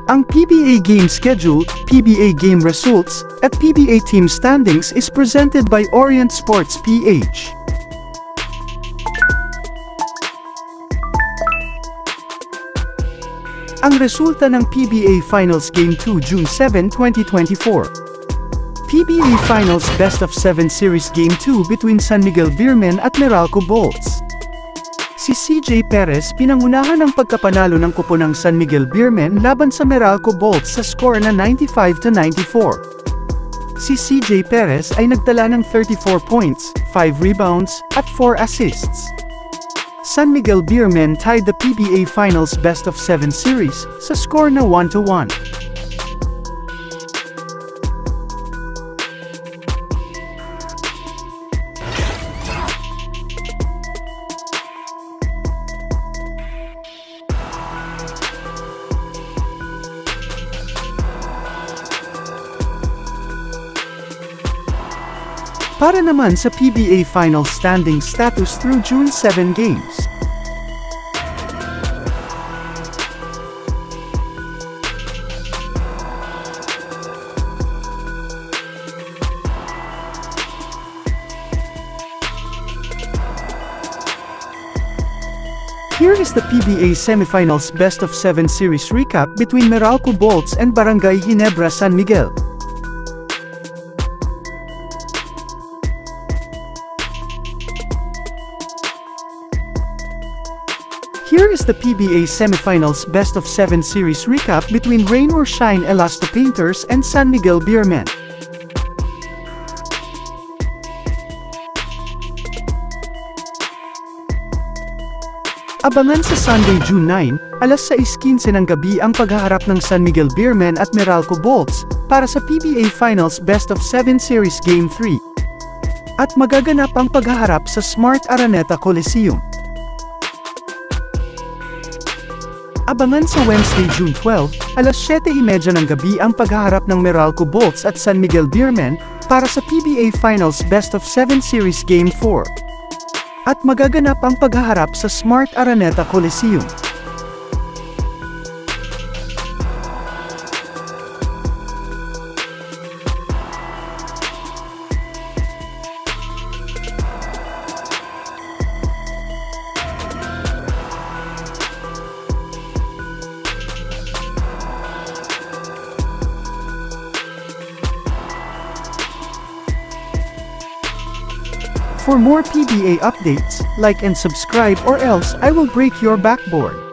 Ang PBA game schedule, PBA game results, at PBA team standings is presented by Orient Sports PH. Ang resulta ng PBA Finals Game 2 June 7, 2024. PBA Finals Best of 7 Series Game 2 between San Miguel Beermen at Meralco Bolts. Si CJ Perez pinangunahan ng pagkapanalo ng kupo ng San Miguel Beermen laban sa Meralco Bolts sa score na 95-94. Si CJ Perez ay nagtala ng 34 points, 5 rebounds, at 4 assists. San Miguel Beermen tied the PBA Finals Best of 7 Series sa score na 1-1. Para naman sa PBA Final standing status through June 7 games. Here is the PBA Semifinals Best of 7 Series recap between Meralco Bolts and Barangay Ginebra San Miguel. Here is the PBA Semifinals Best of 7 Series recap between Rain or Shine Elasto Painters and San Miguel Beermen. Abangan sa Sunday, June 9, alas 6:15 ng gabi ang paghaharap ng San Miguel Beermen at Meralco Bolts para sa PBA Finals Best of 7 Series Game 3. At magaganap ang paghaharap sa Smart Araneta Coliseum. Abangan sa Wednesday, June 12, alas 7:30 ng gabi ang paghaharap ng Meralco Bolts at San Miguel Beermen para sa PBA Finals Best of 7 Series Game 4. At magaganap ang paghaharap sa Smart Araneta Coliseum. For more PBA updates, like and subscribe or else I will break your backboard.